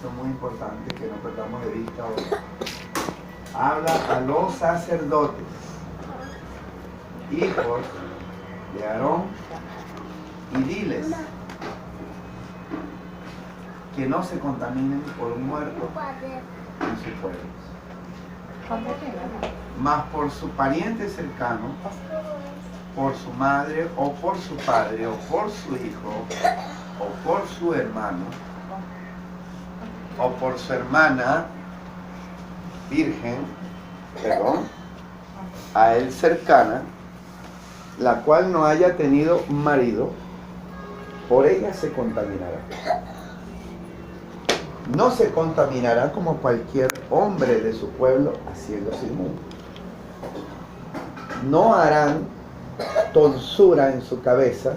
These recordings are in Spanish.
esto es muy importante que no perdamos de vista hoy. Habla a los sacerdotes, hijos de Aarón, y diles que no se contaminen por un muerto en sus pueblos, mas por su pariente cercano, por su madre o por su padre o por su hijo o por su hermano o por su hermana virgen, a él cercana, la cual no haya tenido marido, por ella se contaminará. No se contaminará como cualquier hombre de su pueblo haciéndose inmundo. No harán tonsura en su cabeza,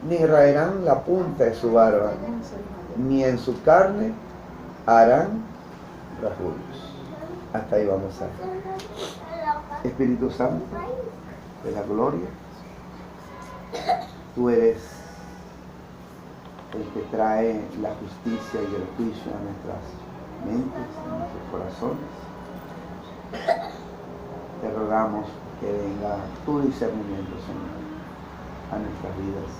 ni raerán la punta de su barba, ni en su carne harán rasguños. Hasta ahí vamos a ver. Espíritu Santo de la gloria, tú eres el que trae la justicia y el juicio a nuestras mentes, a nuestros corazones. Te rogamos que venga tu discernimiento, Señor, a nuestras vidas.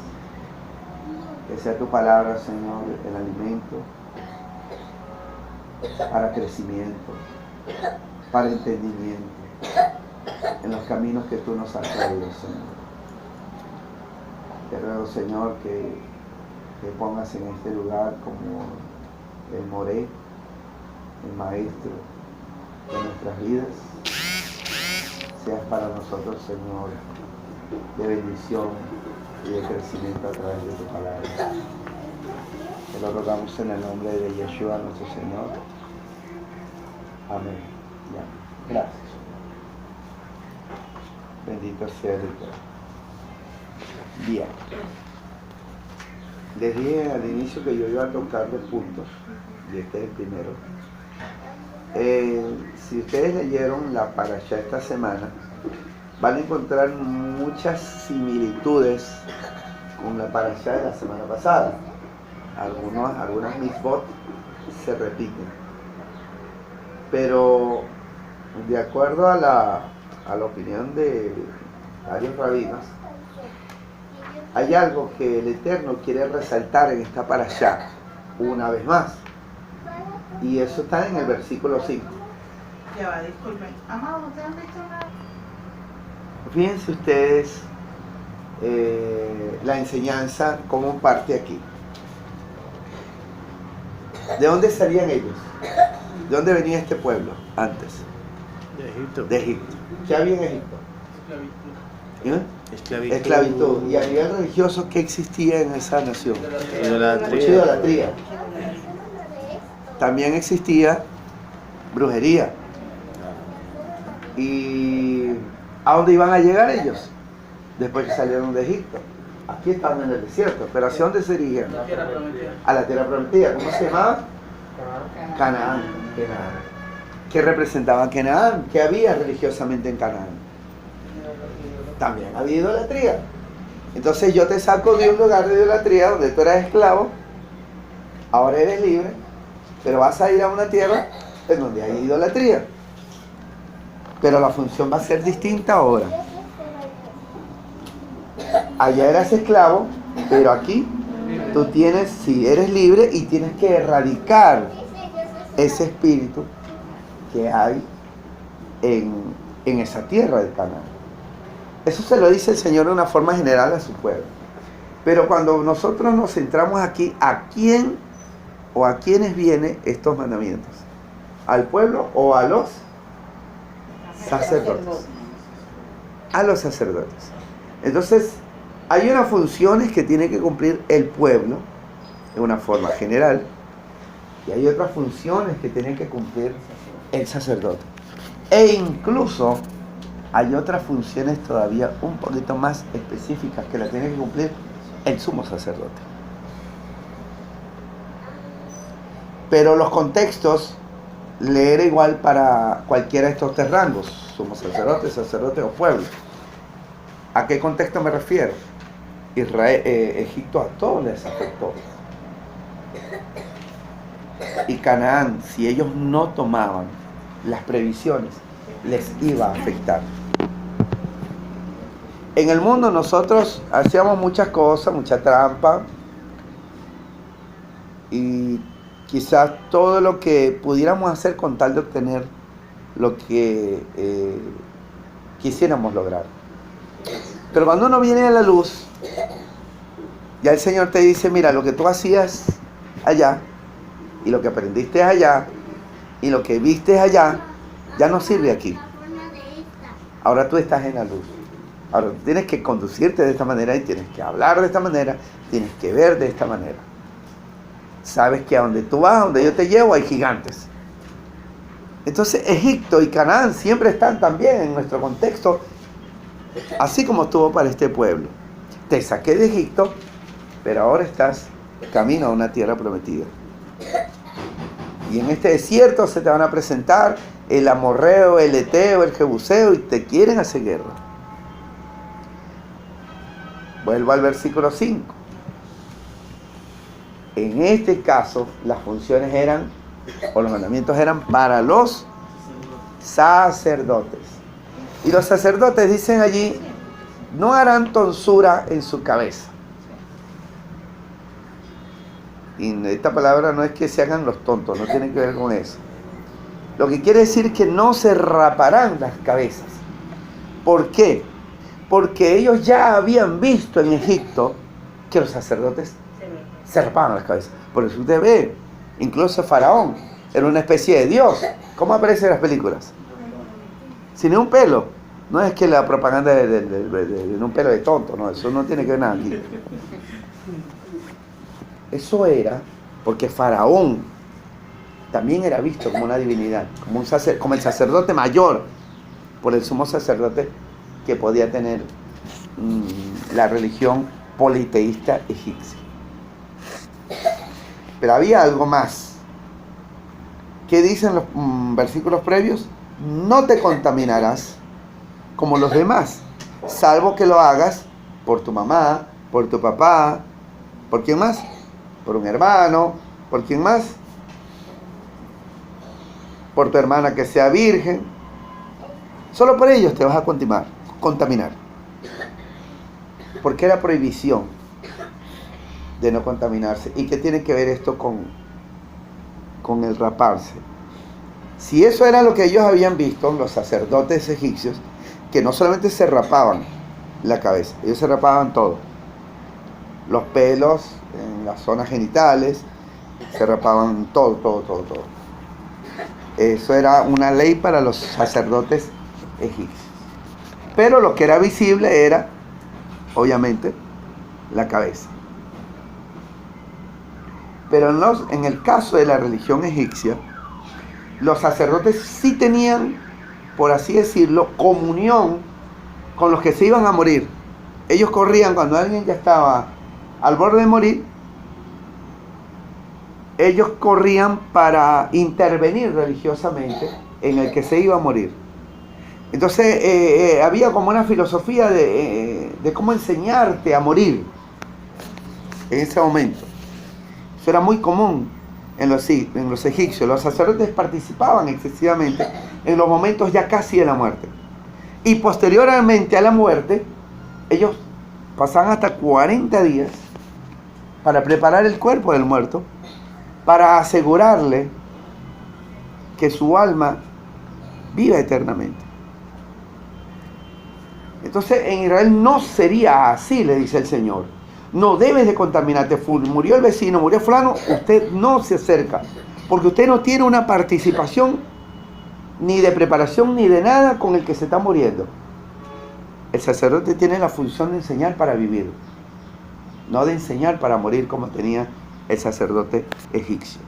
Que sea tu palabra, Señor, el alimento para crecimiento, para entendimiento, en los caminos que tú nos has traído, Señor. Te ruego, Señor, que pongas en este lugar como el Moré, el Maestro de nuestras vidas. Seas para nosotros, Señor, de bendición y de crecimiento a través de tu palabra. Te lo rogamos en el nombre de Yeshua, nuestro Señor. Amén. Gracias. Bendito sea el Eterno. Bien. Les dije al inicio que yo iba a tocar dos puntos, y este es el primero. Si ustedes leyeron la parashá esta semana, van a encontrar muchas similitudes con la parashá de la semana pasada. Algunas mitzvot se repiten. Pero de acuerdo a la opinión de varios rabinos, hay algo que el Eterno quiere resaltar en esta parashá una vez más. Y eso está en el versículo 5. Ya va, disculpen. Amado, ¿no te han dicho nada? Fíjense ustedes la enseñanza como parte aquí. ¿De dónde salían ellos? ¿De dónde venía este pueblo antes? De Egipto. De Egipto. ¿Qué había en Egipto? Esclavitud. Esclavitud. Y a nivel religioso, ¿qué existía en esa nación? Idolatría. Mucha idolatría. También existía brujería. ¿Y a dónde iban a llegar ellos? Después que salieron de Egipto. Aquí estaban en el desierto. ¿Pero hacia dónde se dirigían? A la tierra prometida. ¿Cómo se llamaba? Canaán. ¿Qué representaba Canaán? ¿Qué había religiosamente en Canaán? También había idolatría. Entonces yo te saco de un lugar de idolatría donde tú eras esclavo, ahora eres libre, pero vas a ir a una tierra en donde hay idolatría. Pero la función va a ser distinta ahora. Allá eras esclavo, pero aquí tú tienes, si eres libre, y tienes que erradicar ese espíritu que hay en esa tierra de Canaán. Eso se lo dice el Señor de una forma general a su pueblo. Pero cuando nosotros nos centramos aquí, ¿a quién o a quiénes vienen estos mandamientos? ¿Al pueblo o a los sacerdotes? A los sacerdotes. Entonces, hay unas funciones que tiene que cumplir el pueblo de una forma general y hay otras funciones que tiene que cumplir el sacerdote. E incluso hay otras funciones todavía un poquito más específicas que la tiene que cumplir el sumo sacerdote. Pero los contextos le era igual para cualquiera de estos tres rangos, sumo sacerdote, sacerdote o pueblo. ¿A qué contexto me refiero? Egipto a todos les afectó. y Canaán, si ellos no tomaban las previsiones, les iba a afectar. En el mundo nosotros hacíamos muchas cosas, mucha trampa, y quizás todo lo que pudiéramos hacer con tal de obtener lo que quisiéramos lograr. Pero cuando uno viene a la luz, ya el Señor te dice, mira, lo que tú hacías allá, y lo que aprendiste allá, y lo que viste allá, ya no sirve aquí. Ahora tú estás en la luz. Ahora tú tienes que conducirte de esta manera, y tienes que hablar de esta manera, tienes que ver de esta manera. Sabes que a donde tú vas, a donde yo te llevo, hay gigantes. Entonces Egipto y Canaán siempre están también en nuestro contexto, así como estuvo para este pueblo. Te saqué de Egipto, pero ahora estás camino a una tierra prometida. Y en este desierto se te van a presentar el amorreo, el eteo, el jebuseo, y te quieren hacer guerra. Vuelvo al versículo 5. En este caso, las funciones eran, o los mandamientos eran para los sacerdotes. Y los sacerdotes dicen allí, no harán tonsura en su cabeza. Y esta palabra no es que se hagan los tontos, no tiene que ver con eso. Lo que quiere decir que no se raparán las cabezas. ¿Por qué? Porque ellos ya habían visto en Egipto que los sacerdotes se rapaban las cabezas. Por eso usted ve, incluso Faraón era una especie de dios. ¿Cómo aparece en las películas? Sin un pelo. No es que la propaganda de un pelo de tonto, no, eso no tiene que ver nada aquí. Eso era porque Faraón también era visto como una divinidad, como el sacerdote mayor, por el sumo sacerdote que podía tener la religión politeísta egipcia. Pero había algo más. ¿Qué dicen los versículos previos? No te contaminarás como los demás, salvo que lo hagas por tu mamá, por tu papá, ¿por quién más? Por un hermano, ¿por quién más? Por tu hermana que sea virgen. Solo por ellos te vas a contaminar. Porque era prohibición de no contaminarse. ¿Y qué tiene que ver esto con el raparse? Si eso era lo que ellos habían visto, los sacerdotes egipcios, que no solamente se rapaban la cabeza, ellos se rapaban todo. Los pelos en las zonas genitales, se rapaban todo. Eso era una ley para los sacerdotes egipcios. Pero lo que era visible era, obviamente, la cabeza. Pero en el caso de la religión egipcia, los sacerdotes sí tenían, por así decirlo, comunión con los que se iban a morir. Ellos corrían cuando alguien ya estaba al borde de morir, ellos corrían para intervenir religiosamente en el que se iba a morir. Entonces había como una filosofía de cómo enseñarte a morir en ese momento. Eso era muy común en los egipcios. Los sacerdotes participaban excesivamente en los momentos ya casi de la muerte. Y posteriormente a la muerte, ellos pasaban hasta 40 días para preparar el cuerpo del muerto, para asegurarle que su alma viva eternamente. Entonces en Israel no sería así, le dice el Señor. No debes de contaminarte. Murió el vecino, murió fulano, usted no se acerca, porque usted no tiene una participación ni de preparación ni de nada con el que se está muriendo. El sacerdote tiene la función de enseñar para vivir, no de enseñar para morir como tenía el sacerdote egipcio.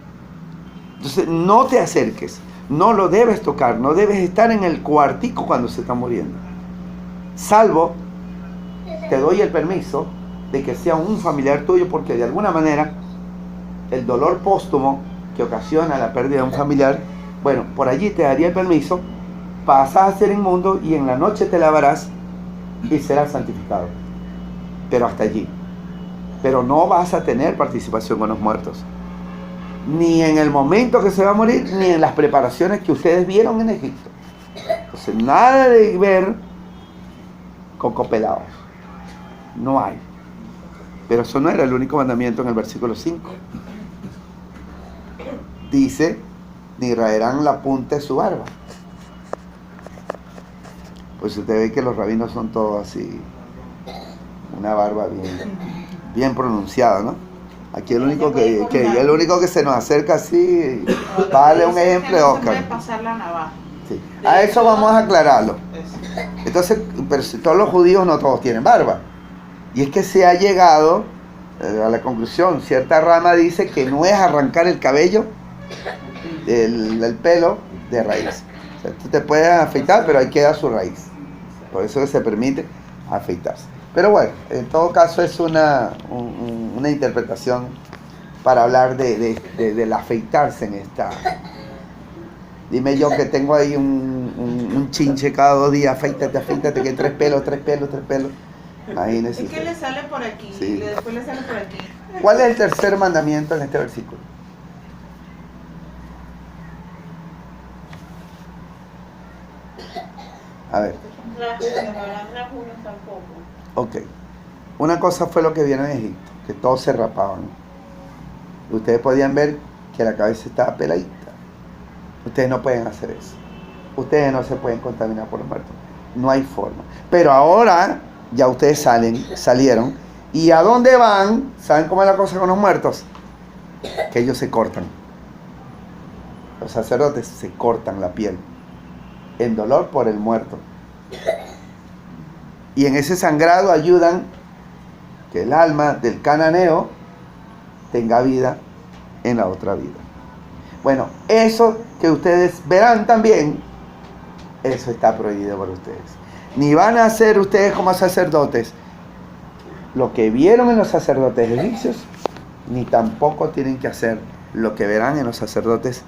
Entonces no te acerques, no lo debes tocar, no debes estar en el cuartico cuando se está muriendo, salvo te doy el permiso de que sea un familiar tuyo, porque de alguna manera el dolor póstumo que ocasiona la pérdida de un familiar, bueno, por allí te daría el permiso, pasas a ser inmundo y en la noche te lavarás y serás santificado, pero hasta allí. Pero no vas a tener participación con los muertos. ni en el momento que se va a morir, ni en las preparaciones que ustedes vieron en Egipto. Entonces, nada de ver coco pelados. No hay. Pero eso no era el único mandamiento en el versículo 5. Dice, ni raerán la punta de su barba. Pues usted ve que los rabinos son todos así, una barba bien pronunciada, ¿no? Aquí el único que se nos acerca así, para darle un ejemplo de No se puede Oscar. pasar la navaja. Sí. A eso vamos a aclararlo. Entonces, pero si todos los judíos no todos tienen barba. Y es que se ha llegado a la conclusión, cierta rama dice que no es arrancar el cabello, el pelo de raíz. O sea, tú te puedes afeitar, pero ahí queda su raíz. Por eso que se permite afeitarse. Pero bueno, en todo caso es una interpretación para hablar del afeitarse en esta. Dime yo que tengo ahí un chinche cada 2 días, afeítate, que 3 pelos. Imagínese. Es que le sale por aquí, Sí. después le sale por aquí. ¿Cuál es el tercer mandamiento en este versículo? A ver. Ok. Una cosa fue lo que vieron en Egipto, que todos se rapaban. Ustedes podían ver que la cabeza estaba peladita. Ustedes no pueden hacer eso. Ustedes no se pueden contaminar por los muertos. No hay forma. Pero ahora ya ustedes salieron. ¿Y a dónde van? ¿Saben cómo es la cosa con los muertos? Que ellos se cortan. Los sacerdotes se cortan la piel en dolor por el muerto. Y en ese sangrado ayudan que el alma del cananeo tenga vida en la otra vida. Bueno, eso que ustedes verán también, eso está prohibido por ustedes. Ni van a hacer ustedes como sacerdotes lo que vieron en los sacerdotes egipcios, ni tampoco tienen que hacer lo que verán en los sacerdotes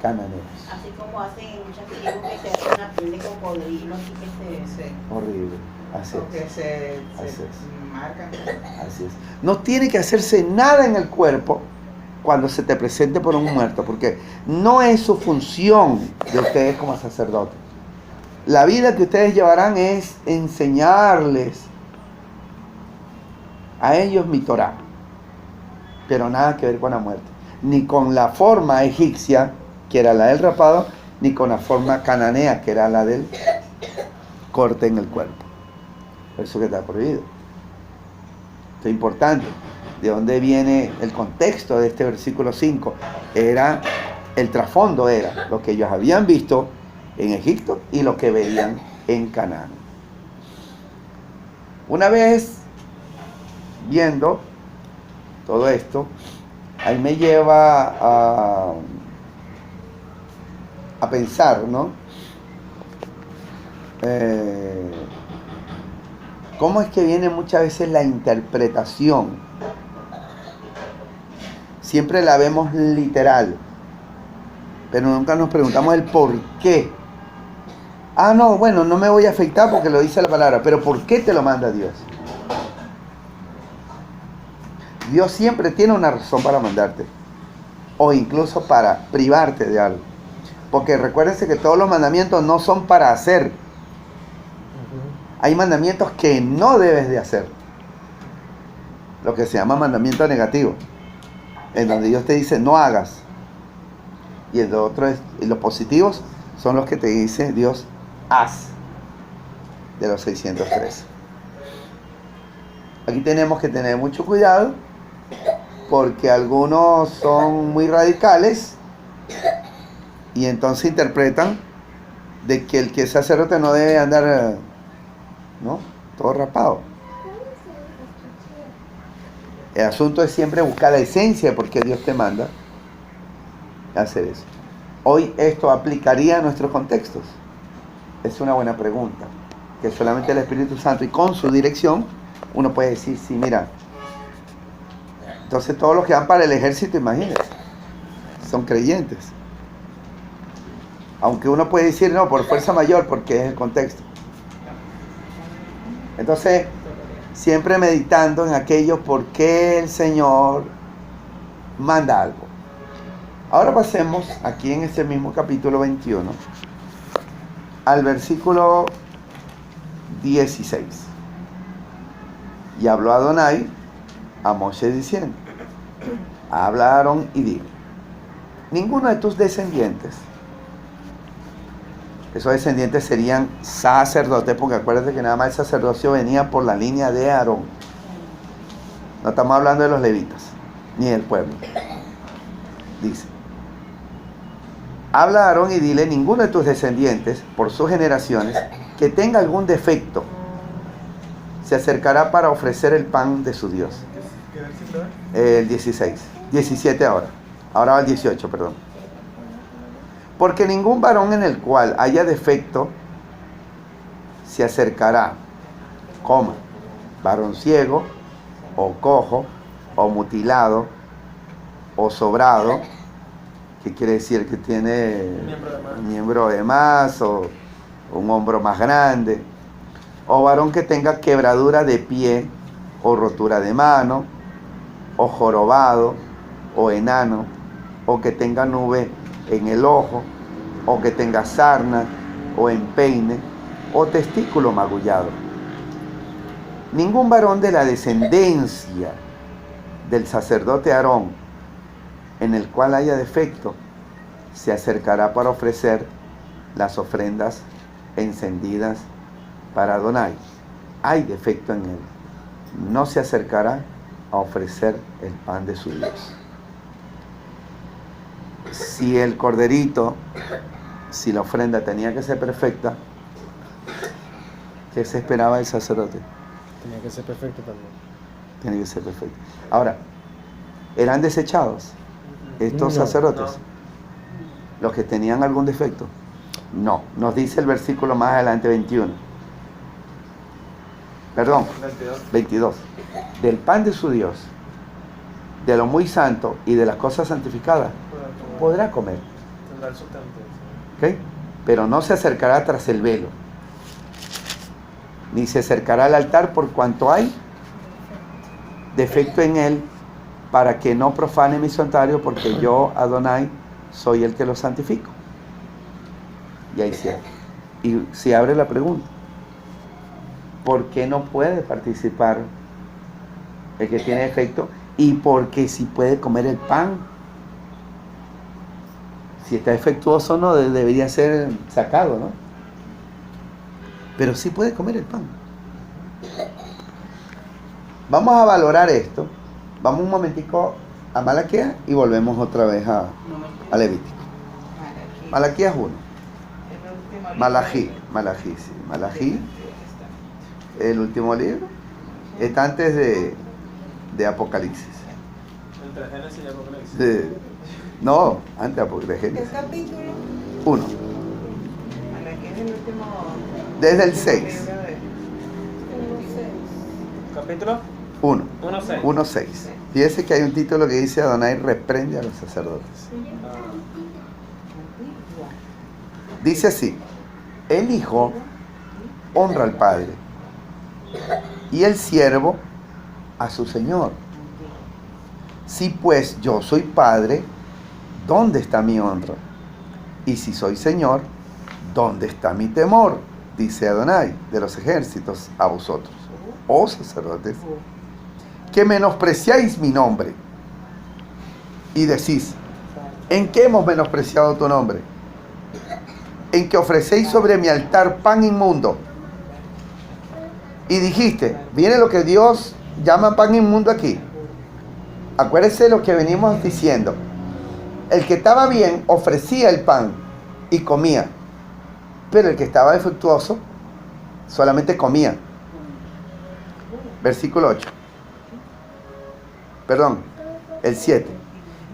cananeos. Así como hacen en muchas tribus que se hacen una piel de cocodrilo y que se... Horrible. Así Porque es. se Así es. marcan. Así es. No tiene que hacerse nada en el cuerpo cuando se te presente por un muerto, porque no es su función de ustedes como sacerdotes. La vida que ustedes llevarán es enseñarles a ellos mi Torah, pero nada que ver con la muerte, ni con la forma egipcia, que era la del rapado, ni con la forma cananea, que era la del corte en el cuerpo. Por eso que está prohibido. Esto es importante. ¿De dónde viene el contexto de este versículo 5? Era, el trasfondo era lo que ellos habían visto en Egipto y lo que veían en Canaán. Una vez viendo todo esto, ahí me lleva a pensar, ¿no? ¿Cómo es que viene muchas veces la interpretación? Siempre la vemos literal, pero nunca nos preguntamos el por qué. Ah, no, bueno, no me voy a afeitar porque lo dice la palabra, pero ¿por qué te lo manda Dios? Dios siempre tiene una razón para mandarte, o incluso para privarte de algo. Porque recuérdense que todos los mandamientos no son para hacer. Hay mandamientos que no debes de hacer, lo que se llama mandamiento negativo, en donde Dios te dice no hagas, y el otro es, y los positivos son los que te dice Dios haz, de los 613. Aquí tenemos que tener mucho cuidado, porque algunos son muy radicales y entonces interpretan de que el que es sacerdote no debe andar, ¿no?, todo rapado. El asunto es siempre buscar la esencia de por qué Dios te manda hacer eso. Hoy esto aplicaría a nuestros contextos. Es una buena pregunta, que solamente el Espíritu Santo y con su dirección uno puede decir, sí, mira, entonces todos los que van para el ejército, imagínense, son creyentes. Aunque uno puede decir, no, por fuerza mayor, porque es el contexto. Entonces, siempre meditando en aquello por qué el Señor manda algo. Ahora pasemos aquí en este mismo capítulo 21 al versículo 16. Y habló Adonai a Moshe diciendo: habla a Aarón y dile: ninguno de tus descendientes, esos descendientes serían sacerdotes, porque acuérdate que nada más el sacerdocio venía por la línea de Aarón. No estamos hablando de los levitas, ni del pueblo. Dice: habla a Aarón y dile: ninguno de tus descendientes, por sus generaciones, que tenga algún defecto, se acercará para ofrecer el pan de su Dios. ¿Qué versículo es? El 16, 17 ahora. Ahora va el 18, perdón. Porque ningún varón en el cual haya defecto se acercará, coma, varón ciego, o cojo, o mutilado, o sobrado, que quiere decir que tiene un miembro de más, o un hombro más grande, o varón que tenga quebradura de pie, o rotura de mano, o jorobado, o enano, o que tenga nube en el ojo, o que tenga sarna, o empeine, o testículo magullado. Ningún varón de la descendencia del sacerdote Aarón, en el cual haya defecto, se acercará para ofrecer las ofrendas encendidas para Adonai. Hay defecto en él, no se acercará a ofrecer el pan de su Dios. Si el corderito, si la ofrenda tenía que ser perfecta, ¿qué se esperaba del sacerdote? Tenía que ser perfecto también. Tiene que ser perfecto. Ahora, ¿eran desechados estos No, sacerdotes? ¿Los que tenían algún defecto? No. Nos dice el versículo más adelante, 21. Perdón, 22. Del pan de su Dios, de lo muy santo y de las cosas santificadas, podrá comer. Tendrá el sustento. ¿Ok? Pero no se acercará tras el velo, ni se acercará al altar por cuanto hay defecto en él, para que no profane mi santuario, porque yo, Adonai, soy el que lo santifico. Y ahí cierra. Y se abre la pregunta: ¿por qué no puede participar el que tiene defecto? ¿Y por qué sí puede comer el pan? Si está defectuoso, no debería ser sacado, ¿no? Pero sí puede comer el pan. Vamos a valorar esto. Vamos un momentico a Malaquías y volvemos otra vez a Levítico. Malaquías 1. Malají, sí. Malají, el último libro. Está antes de Apocalipsis. Entre Génesis y Apocalipsis. No, antes de Génesis. ¿El capítulo? 1. Malaquías es el último. Desde el 6. ¿Capítulo? 1. 1:6. 1:6. Fíjese que hay un título que dice: Adonai reprende a los sacerdotes. Dice así: el hijo honra al padre y el siervo a su señor. Si pues yo soy padre, ¿dónde está mi honra? Y si soy señor, ¿dónde está mi temor? Dice Adonai de los ejércitos a vosotros, oh sacerdotes, que menospreciáis mi nombre. Y decís: ¿en qué hemos menospreciado tu nombre? En que ofrecéis sobre mi altar pan inmundo. Y dijiste: viene lo que Dios llama pan inmundo aquí. Acuérdese lo que venimos diciendo. El que estaba bien ofrecía el pan y comía, pero el que estaba defectuoso solamente comía. Versículo 8. Perdón, el 7.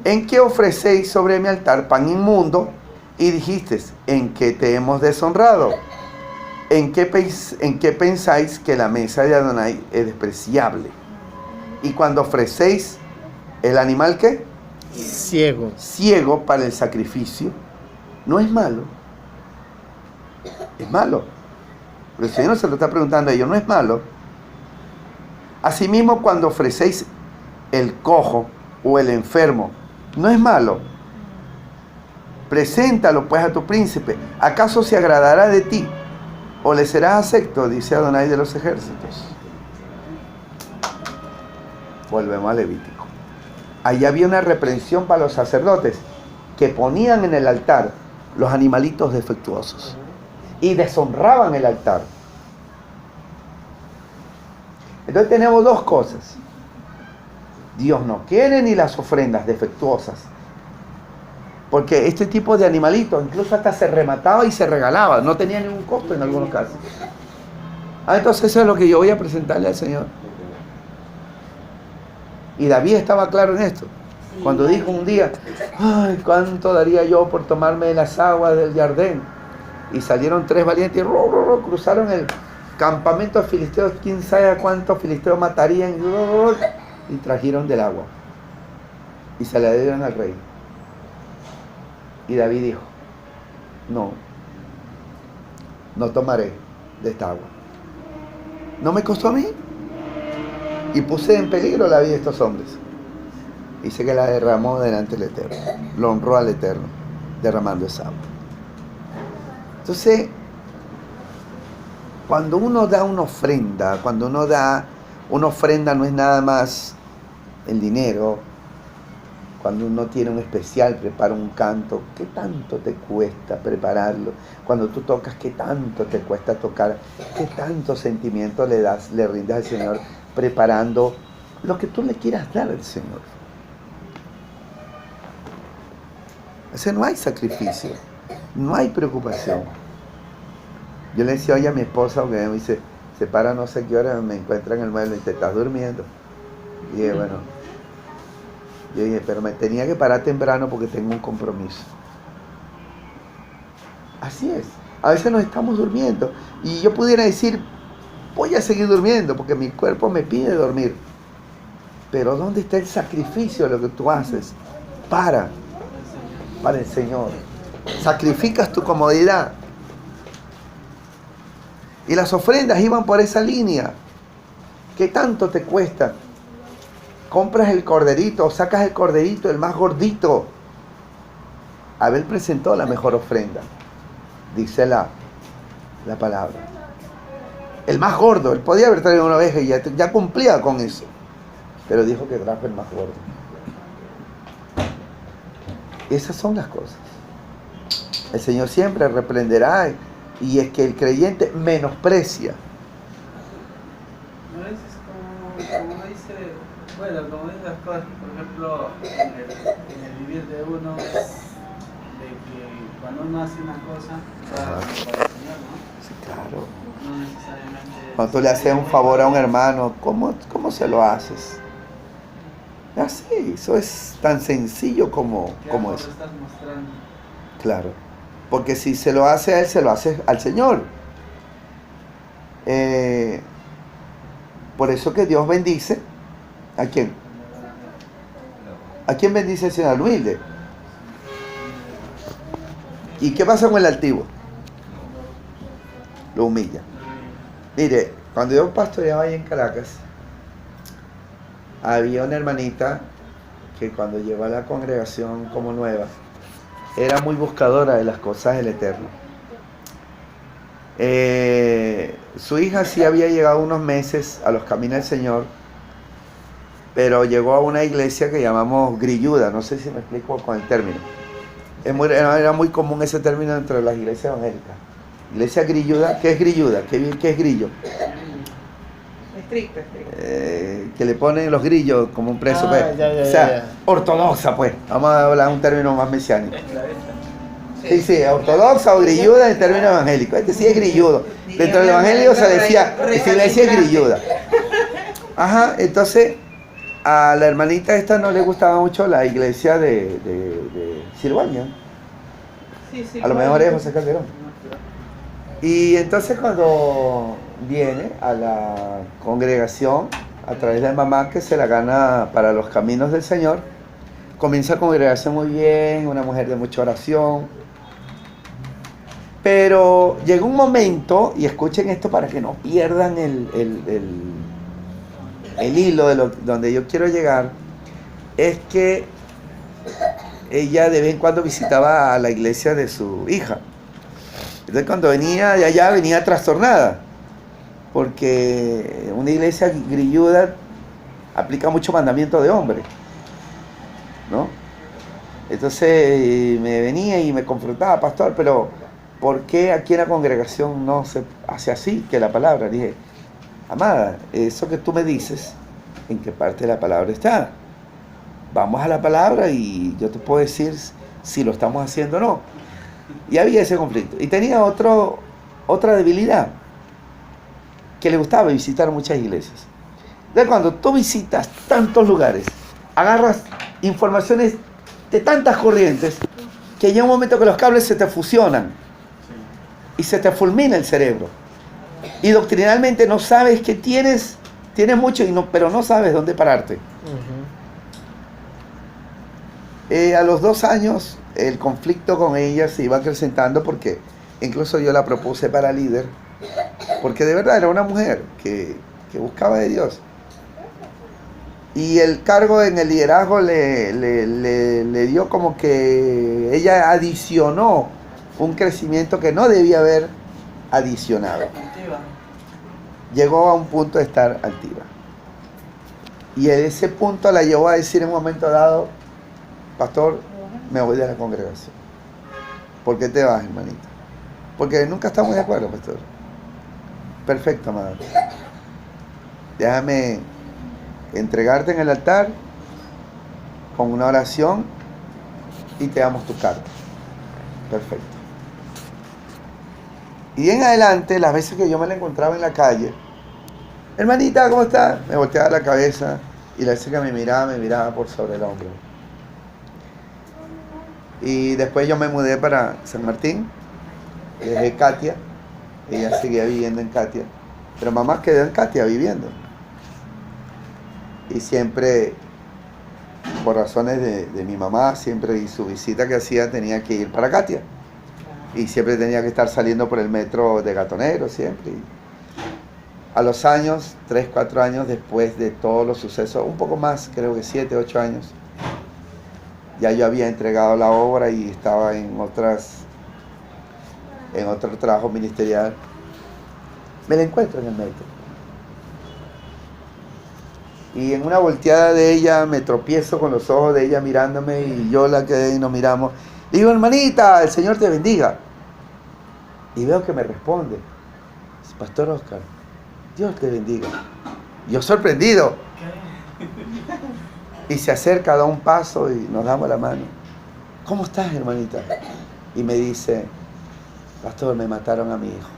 ¿En qué ofrecéis sobre mi altar pan inmundo? Y dijiste: ¿en qué te hemos deshonrado? ¿En qué pensáis que la mesa de Adonai es despreciable? Y cuando ofrecéis el animal, ¿qué? Ciego. Ciego para el sacrificio, no es malo. Es malo. Pero el Señor se lo está preguntando a ellos: ¿no es malo? Asimismo, cuando ofrecéis el cojo o el enfermo, no es malo. Preséntalo pues a tu príncipe. ¿Acaso se agradará de ti? ¿O le serás acepto? Dice Adonai de los ejércitos. Volvemos a Levítico. Allí había una reprensión para los sacerdotes que ponían en el altar los animalitos defectuosos y deshonraban el altar. Entonces tenemos dos cosas. Dios no quiere ni las ofrendas defectuosas, porque este tipo de animalitos incluso hasta se remataba y se regalaba, no tenía ningún costo en algunos casos. Entonces eso es lo que yo voy a presentarle al Señor. Y David estaba claro en esto. Cuando dijo un día, ay, ¿cuánto daría yo por tomarme las aguas del Jardín? Y salieron 3 valientes y cruzaron el campamento de filisteos, quién sabe a cuántos filisteos matarían, y trajeron del agua. Y se la dieron al rey. Y David dijo, no tomaré de esta agua. ¿No me costó a mí? Y puse en peligro la vida de estos hombres. Dice que la derramó delante del Eterno. Lo honró al Eterno, derramando esa agua. Entonces, cuando uno da una ofrenda, no es nada más el dinero. Cuando uno tiene un especial, prepara un canto, ¿qué tanto te cuesta prepararlo? Cuando tú tocas, ¿qué tanto te cuesta tocar? ¿Qué tanto sentimiento le rindes al Señor preparando lo que tú le quieras dar al Señor? Ese no hay sacrificio, no hay preocupación. Yo le decía hoy a mi esposa, porque me dice, se para no sé qué hora, me encuentra en el mueble y te estás durmiendo. Y dije, bueno, yo dije, pero me tenía que parar temprano porque tengo un compromiso. Así es, a veces nos estamos durmiendo y yo pudiera decir, voy a seguir durmiendo porque mi cuerpo me pide dormir. Pero ¿dónde está el sacrificio de lo que tú haces para el Señor? Sacrificas tu comodidad. Y las ofrendas iban por esa línea. ¿Qué tanto te cuesta? Compras el corderito, sacas el corderito, el más gordito. Abel presentó la mejor ofrenda, dice la palabra. El más gordo, él podía haber traído una oveja y ya cumplía con eso. Pero dijo que trajo el más gordo. Esas son las cosas. El Señor siempre reprenderá, y es que el creyente menosprecia. No es como dice, bueno, como dicen las cosas, por ejemplo, en el vivir de uno es de que cuando uno hace una cosa, para el Señor, ¿no? Sí, claro. No necesariamente. Cuando tú le haces un favor a un hermano, ¿cómo se lo haces? Así, eso es tan sencillo como eso. Lo estás mostrando. Claro, porque si se lo hace a él, se lo hace al Señor. Por eso que Dios bendice. ¿A quién? ¿A quién bendice el Señor? Al humilde. ¿Y qué pasa con el altivo? Lo humilla. Mire, cuando yo pastoreaba ahí en Caracas, había una hermanita que cuando llegó a la congregación como nueva, era muy buscadora de las cosas del Eterno. Su hija sí había llegado unos meses a los caminos del Señor, pero llegó a una iglesia que llamamos grilluda, no sé si me explico con el término. Era muy común ese término entre las iglesias evangélicas. Iglesia grilluda, ¿qué es grilluda? ¿Qué es grillo? Estricto. Que le ponen los grillos como un preso. Ya. Ortodoxa, pues. Vamos a hablar un término más mesiánico. Sí, ortodoxa o grilluda en términos evangélicos. Este sí es grilludo. Dentro del evangelio se decía, esta iglesia es grilluda. Ajá, entonces a la hermanita esta no le gustaba mucho la iglesia de Silvania. A lo mejor es José Calderón. Y entonces cuando viene a la congregación a través de mamá que se la gana para los caminos del Señor, comienza la congregación muy bien, una mujer de mucha oración, pero llegó un momento, y escuchen esto para que no pierdan el hilo de donde yo quiero llegar, es que ella de vez en cuando visitaba a la iglesia de su hija. Entonces cuando venía de allá venía trastornada, porque una iglesia grilluda aplica mucho mandamiento de hombre, ¿no? Entonces me venía y me confrontaba, pastor, pero ¿por qué aquí en la congregación no se hace así que la palabra? Dije, amada, eso que tú me dices, ¿en qué parte de la palabra está? Vamos a la palabra y yo te puedo decir si lo estamos haciendo o no. Y había ese conflicto. Y tenía otra debilidad, que le gustaba visitar muchas iglesias. Entonces cuando tú visitas tantos lugares, agarras informaciones de tantas corrientes, que llega un momento que los cables se te fusionan y se te fulmina el cerebro. Y doctrinalmente no sabes que tienes mucho, pero no sabes dónde pararte. A los 2 años el conflicto con ella se iba acrecentando, porque incluso yo la propuse para líder, porque de verdad era una mujer que buscaba de Dios. Y el cargo en el liderazgo le dio como que ella adicionó un crecimiento que no debía haber adicionado. Llegó a un punto de estar altiva. Y en ese punto la llevó a decir en un momento dado, pastor, me voy de la congregación. ¿Por qué te vas, hermanita? Porque nunca estamos de acuerdo, pastor. Perfecto, amada. Déjame entregarte en el altar con una oración y te damos tu carta. Perfecto. Y en adelante, las veces que yo me la encontraba en la calle, hermanita, ¿cómo estás? Me volteaba la cabeza y la vez que me miraba por sobre el hombro. Y después yo me mudé para San Martín, dejé Katia, ella seguía viviendo en Katia, pero mamá quedó en Katia viviendo. Y siempre, por razones de mi mamá, siempre y su visita que hacía tenía que ir para Katia. Y siempre tenía que estar saliendo por el metro de Gatonero, siempre. Y a los años, 3, 4 años después de todos los sucesos, un poco más, creo que 7, 8 años, ya yo había entregado la obra y estaba en otro trabajo ministerial. Me la encuentro en el metro. Y en una volteada de ella me tropiezo con los ojos de ella mirándome y yo la quedé y nos miramos. Le digo, hermanita, el Señor te bendiga. Y veo que me responde, pastor Oscar, Dios te bendiga. Yo sorprendido. Y se acerca, da un paso y nos damos la mano. ¿Cómo estás, hermanita? Y me dice, pastor, me mataron a mi hijo.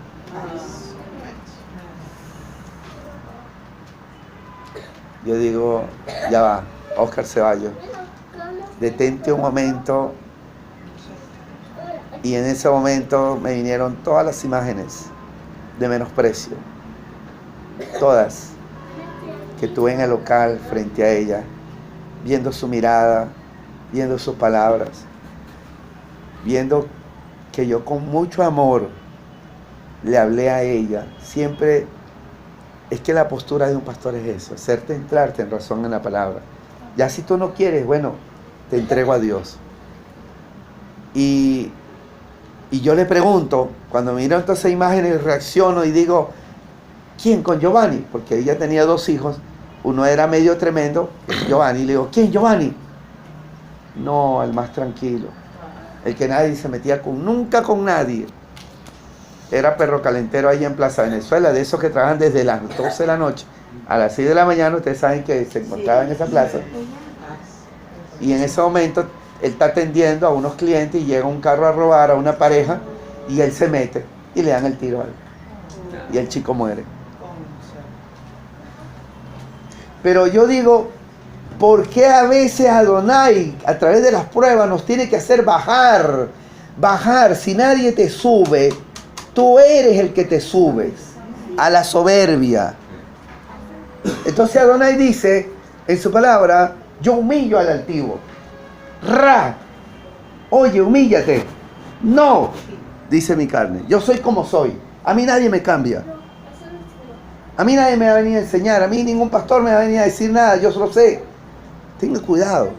Yo digo, ya va, Oscar Ceballos, detente un momento. Y en ese momento me vinieron todas las imágenes de menosprecio, todas, que tuve en el local frente a ella, viendo su mirada, viendo sus palabras, viendo que yo con mucho amor le hablé a ella. Siempre es que la postura de un pastor es eso, hacerte entrarte en razón en la palabra. Ya si tú no quieres, bueno, te entrego a Dios. Y yo le pregunto, cuando miro entonces imágenes, reacciono y digo, ¿quién? Con Giovanni, porque ella tenía 2 hijos, uno era medio tremendo, Giovanni, y le digo, ¿quién, Giovanni? No, el más tranquilo, el que nadie se metía nunca con nadie. Era perro calentero ahí en Plaza Venezuela, de esos que trabajan desde las 12 de la noche a las 6 de la mañana, ustedes saben que se encontraba en esa plaza. Y en ese momento él está atendiendo a unos clientes y llega un carro a robar a una pareja y él se mete y le dan el tiro a él. Y el chico muere. Pero yo digo, ¿por qué a veces Adonai, a través de las pruebas, nos tiene que hacer bajar? Bajar, si nadie te sube, tú eres el que te subes a la soberbia. Entonces Adonai dice en su palabra, yo humillo al altivo. Ra, oye, humíllate. No, dice mi carne, yo soy como soy. A mí nadie me cambia. A mí nadie me va a venir a enseñar. A mí ningún pastor me va a venir a decir nada. Yo solo sé. Tenga cuidado.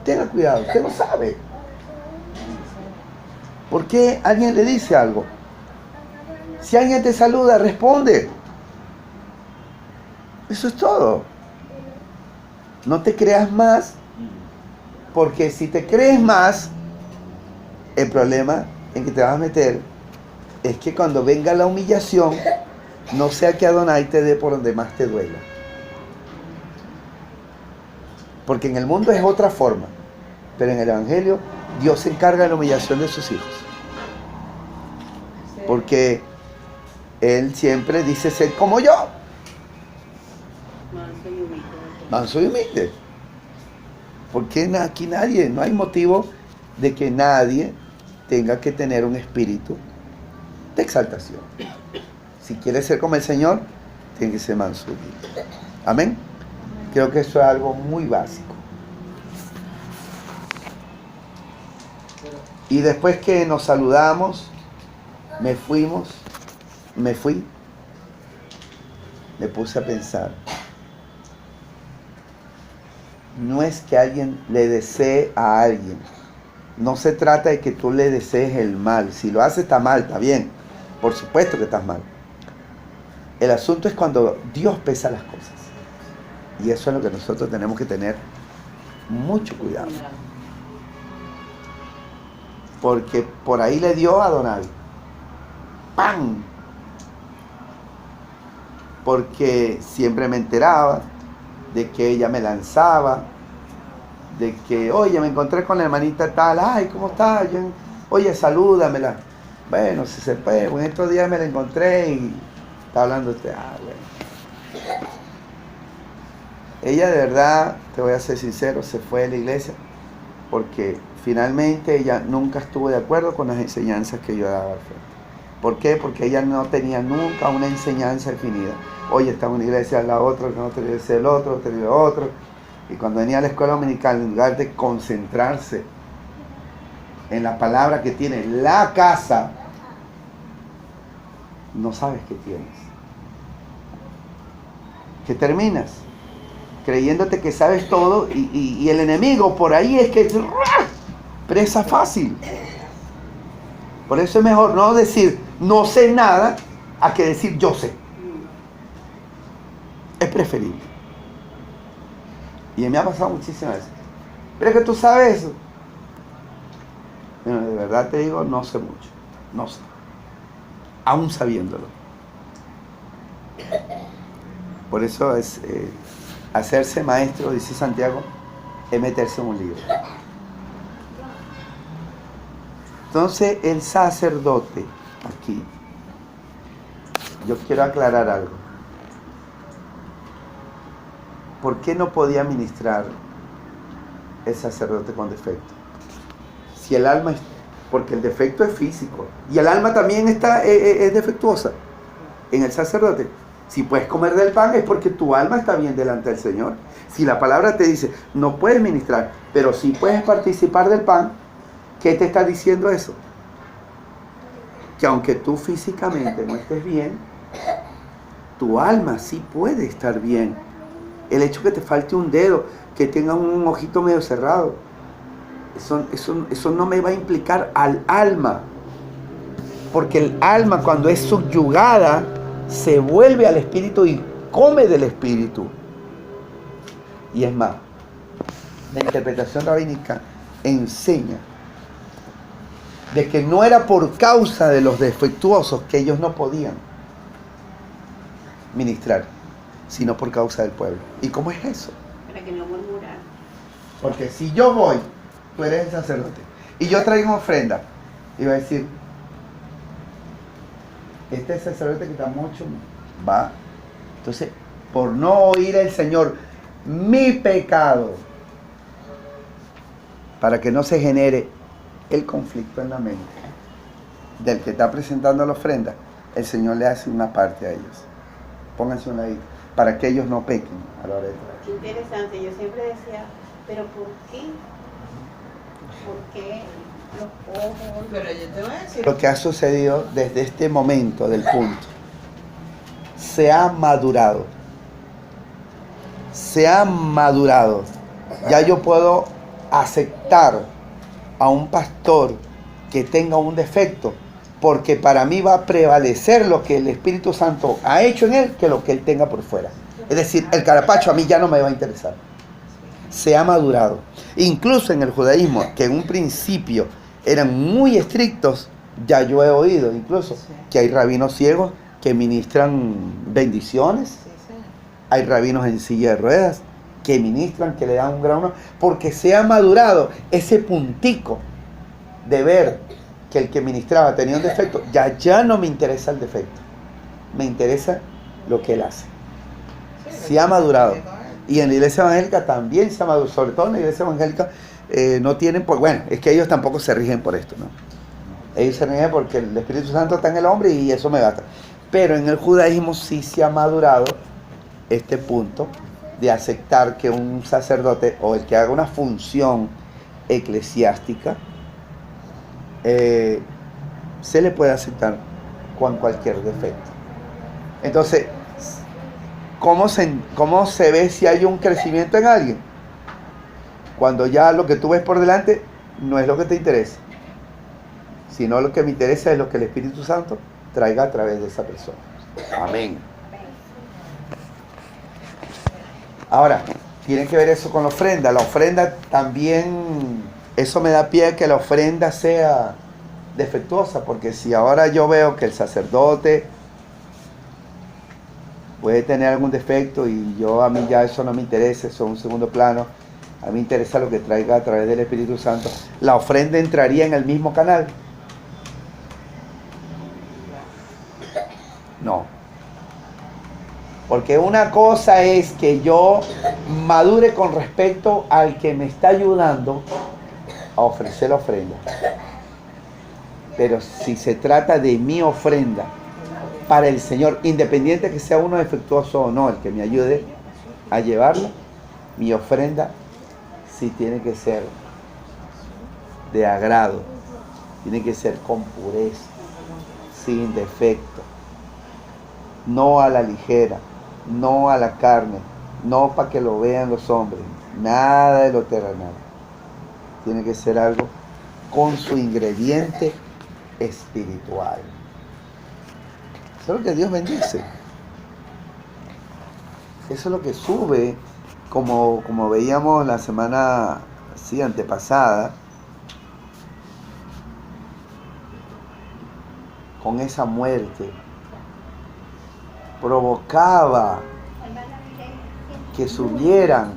Tenga cuidado, usted no sabe. ¿Por qué alguien le dice algo? Si alguien te saluda, responde. Eso es todo. No te creas más, porque si te crees más, el problema en que te vas a meter es que cuando venga la humillación, no sea que Adonai te dé por donde más te duela. Porque en el mundo es otra forma, pero en el Evangelio Dios se encarga de la humillación de sus hijos. Porque Él siempre dice ser como yo. Manso y humilde. Porque aquí nadie, no hay motivo de que nadie tenga que tener un espíritu de exaltación. Si quiere ser como el Señor, tiene que ser manso y humilde. Amén. Creo que eso es algo muy básico. Y después que nos saludamos, me fui, me puse a pensar. No es que alguien le desee a alguien. No se trata de que tú le desees el mal. Si lo haces está mal, está bien. Por supuesto que estás mal. El asunto es cuando Dios pesa las cosas. Y eso es lo que nosotros tenemos que tener mucho cuidado. Porque por ahí le dio a Adonai. ¡Pam! Porque siempre me enteraba de que ella me lanzaba, de que, oye, me encontré con la hermanita tal, ay, ¿cómo estás? Oye, salúdamela. Bueno, si se puede, en estos días me la encontré y está hablando usted, bueno. Ella de verdad, te voy a ser sincero, se fue de la iglesia porque finalmente ella nunca estuvo de acuerdo con las enseñanzas que yo daba al frente. ¿Por qué? Porque ella no tenía nunca una enseñanza definida. Oye, está en una iglesia, la otra, que no te iglesia el otro, te el otro. Y cuando venía a la escuela dominical, en lugar de concentrarse en la palabra que tiene la casa, no sabes qué tienes. Que terminas creyéndote que sabes todo y el enemigo por ahí es que presa fácil. Por eso es mejor no decir no sé nada a que decir yo sé. Es preferible. Y me ha pasado muchísimas veces. Pero es que tú sabes eso. Bueno, de verdad te digo, no sé mucho. No sé. Aún sabiéndolo. Por eso es hacerse maestro, dice Santiago, es meterse en un libro. Entonces el sacerdote, aquí, yo quiero aclarar algo. ¿Por qué no podía ministrar el sacerdote con defecto? Si el alma, porque el defecto es físico, y el alma también es defectuosa en el sacerdote. Si puedes comer del pan es porque tu alma está bien delante del Señor. Si la palabra te dice, no puedes ministrar, pero sí puedes participar del pan, ¿qué te está diciendo eso? Que aunque tú físicamente no estés bien, tu alma sí puede estar bien. El hecho que te falte un dedo, que tengas un ojito medio cerrado, eso no me va a implicar al alma. Porque el alma, cuando es subyugada, se vuelve al espíritu y come del espíritu. Y es más, la interpretación rabínica enseña de que no era por causa de los defectuosos que ellos no podían ministrar, sino por causa del pueblo. ¿Y cómo es eso? Para que no murmurar. Porque si yo voy, tú eres el sacerdote, y yo traigo una ofrenda, y va a decir, este sacerdote que está mucho, va. Entonces, por no oír al Señor, mi pecado, para que no se genere el conflicto en la mente del que está presentando la ofrenda, el Señor le hace una parte a ellos. Pónganse una ahí, para que ellos no pequen a la hora de traer. Qué interesante, yo siempre decía, pero ¿por qué? ¿Por qué los ojos? Pero yo te voy a decir. Lo que ha sucedido desde este momento del punto, se ha madurado. Se ha madurado. Ya yo puedo aceptar a un pastor que tenga un defecto, porque para mí va a prevalecer lo que el Espíritu Santo ha hecho en él que lo que él tenga por fuera. Es decir, el carapacho a mí ya no me va a interesar. Se ha madurado. Incluso en el judaísmo, que en un principio eran muy estrictos, ya yo he oído incluso que hay rabinos ciegos que ministran bendiciones. Hay rabinos en silla de ruedas que ministran, que le dan un gran honor, porque se ha madurado ese puntico de ver que el que ministraba tenía un defecto. Ya no me interesa el defecto, me interesa lo que él hace. Se ha madurado. Y en la iglesia evangélica también se ha madurado, sobre todo en la iglesia evangélica no tienen, bueno, es que ellos tampoco se rigen por esto, ¿no? Ellos se rigen porque el Espíritu Santo está en el hombre y eso me basta. Pero en el judaísmo sí se ha madurado este punto de aceptar que un sacerdote o el que haga una función eclesiástica se le puede aceptar con cualquier defecto. Entonces, ¿cómo se ve si hay un crecimiento en alguien? Cuando ya lo que tú ves por delante no es lo que te interesa, sino lo que me interesa es lo que el Espíritu Santo traiga a través de esa persona. Amén. Ahora, tienen que ver eso con la ofrenda. La ofrenda también, eso me da pie a que la ofrenda sea defectuosa, porque si ahora yo veo que el sacerdote puede tener algún defecto y a mí ya eso no me interesa, eso es un segundo plano, a mí me interesa lo que traiga a través del Espíritu Santo, ¿la ofrenda entraría en el mismo canal? No. Porque una cosa es que yo madure con respecto al que me está ayudando a ofrecer la ofrenda. Pero si se trata de mi ofrenda para el Señor, independiente que sea uno defectuoso o no, el que me ayude a llevarla, mi ofrenda sí tiene que ser de agrado, tiene que ser con pureza, sin defecto, no a la ligera, no a la carne, no para que lo vean los hombres, nada de lo terrenal. Tiene que ser algo con su ingrediente espiritual. Eso es lo que Dios bendice. Eso es lo que sube, como veíamos la semana antepasada, con esa muerte. Provocaba que subieran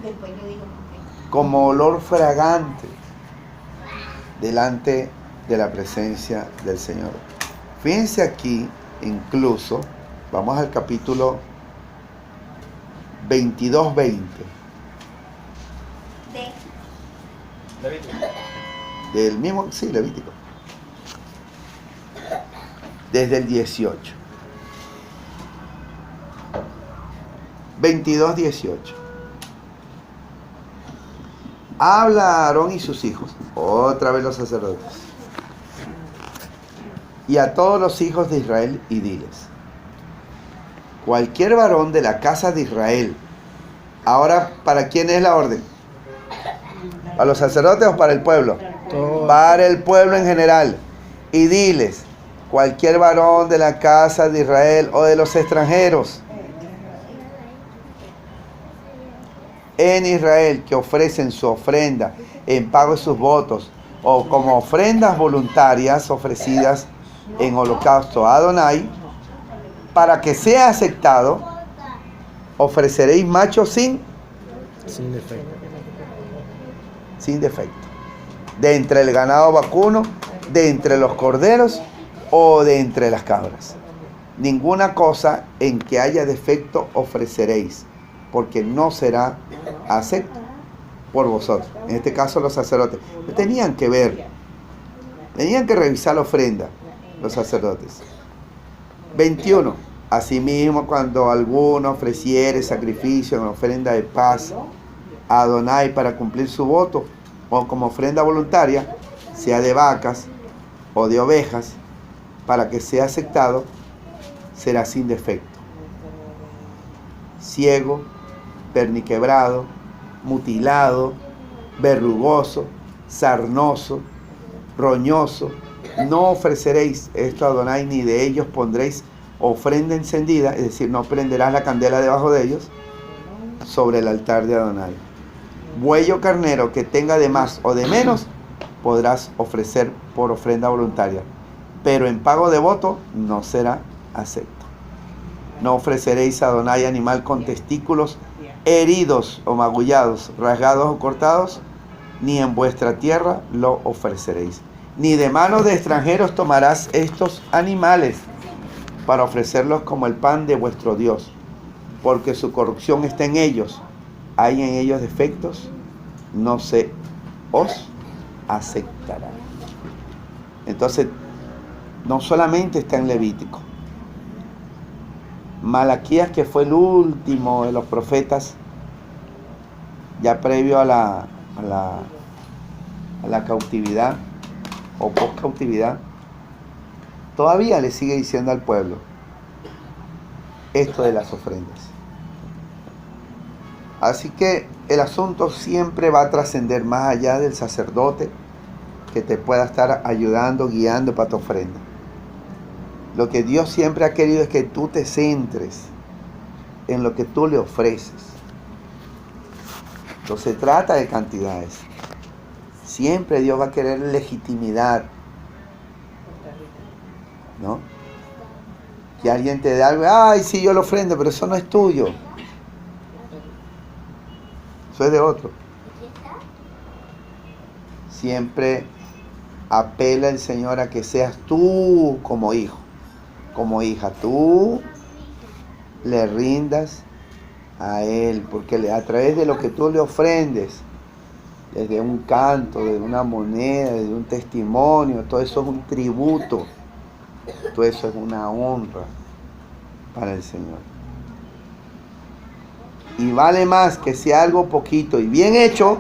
como olor fragante delante de la presencia del Señor. Fíjense aquí, incluso, vamos al capítulo 22:20. Del mismo, sí, Levítico. Desde el 18. 22:18. Habla a Aarón y sus hijos, otra vez los sacerdotes, y a todos los hijos de Israel, y diles: cualquier varón de la casa de Israel. Ahora, ¿para quién es la orden? ¿Para los sacerdotes o para el pueblo? Para el pueblo en general. Y diles: cualquier varón de la casa de Israel o de los extranjeros en Israel que ofrecen su ofrenda en pago de sus votos o como ofrendas voluntarias ofrecidas en holocausto a Adonai, para que sea aceptado, ofreceréis macho sin defecto. Sin defecto. De entre el ganado vacuno, de entre los corderos o de entre las cabras. Ninguna cosa en que haya defecto ofreceréis, porque no será acepto por vosotros. En este caso los sacerdotes. Tenían que ver, tenían que revisar la ofrenda, los sacerdotes. 21. Asimismo, cuando alguno ofreciere sacrificio en ofrenda de paz a Adonai para cumplir su voto, o como ofrenda voluntaria, sea de vacas o de ovejas, para que sea aceptado, será sin defecto. Ciego, perniquebrado, mutilado, verrugoso, sarnoso, roñoso. No ofreceréis esto a Adonai, ni de ellos pondréis ofrenda encendida, es decir, no prenderás la candela debajo de ellos, sobre el altar de Adonai. Buey o carnero que tenga de más o de menos, podrás ofrecer por ofrenda voluntaria, pero en pago de voto no será acepto. No ofreceréis a Adonai animal con testículos heridos o magullados, rasgados o cortados, ni en vuestra tierra lo ofreceréis. Ni de manos de extranjeros tomarás estos animales para ofrecerlos como el pan de vuestro Dios, porque su corrupción está en ellos. Hay en ellos defectos, no se os aceptará. Entonces, no solamente está en Levítico. Malaquías, que fue el último de los profetas, ya previo a la cautividad o post-cautividad, todavía le sigue diciendo al pueblo esto de las ofrendas. Así que el asunto siempre va a trascender más allá del sacerdote que te pueda estar ayudando, guiando para tu ofrenda. Lo que Dios siempre ha querido es que tú te centres en lo que tú le ofreces. No se trata de cantidades. Siempre Dios va a querer legitimidad, ¿no? Que alguien te dé algo, ay, sí, yo lo ofrendo, pero eso no es tuyo. Eso es de otro. Siempre apela el Señor a que seas tú como hijo, como hija, tú le rindas a Él, porque a través de lo que tú le ofrendes, desde un canto, desde una moneda, desde un testimonio, todo eso es un tributo, todo eso es una honra para el Señor. Y vale más que sea algo poquito y bien hecho,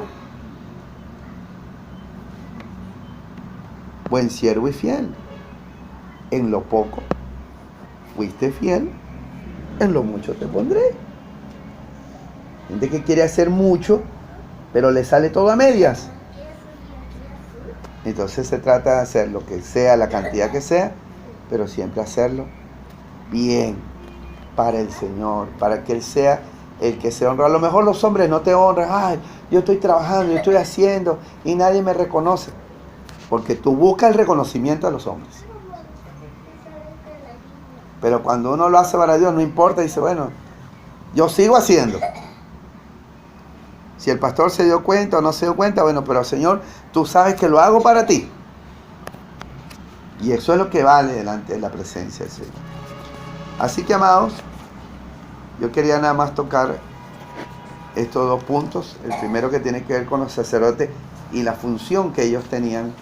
buen siervo y fiel. En lo poco fuiste fiel, en lo mucho te pondré. Gente que quiere hacer mucho, pero le sale todo a medias. Entonces se trata de hacer lo que sea, la cantidad que sea, pero siempre hacerlo bien para el Señor, para que Él sea el que se honra. A lo mejor los hombres no te honran. Ay, yo estoy trabajando, yo estoy haciendo y nadie me reconoce. Porque tú buscas el reconocimiento de los hombres. Pero cuando uno lo hace para Dios, no importa, dice, bueno, yo sigo haciendo. Si el pastor se dio cuenta o no se dio cuenta, bueno, pero Señor, tú sabes que lo hago para ti. Y eso es lo que vale delante de la presencia del Señor. Así que, amados, yo quería nada más tocar estos dos puntos. El primero, que tiene que ver con los sacerdotes y la función que ellos tenían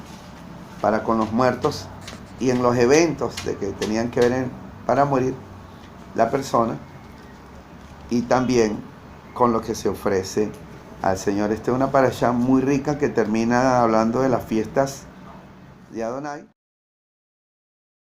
para con los muertos y en los eventos de que tenían que ver para morir la persona, y también con lo que se ofrece al Señor. Esta es una parashá muy rica que termina hablando de las fiestas de Adonai.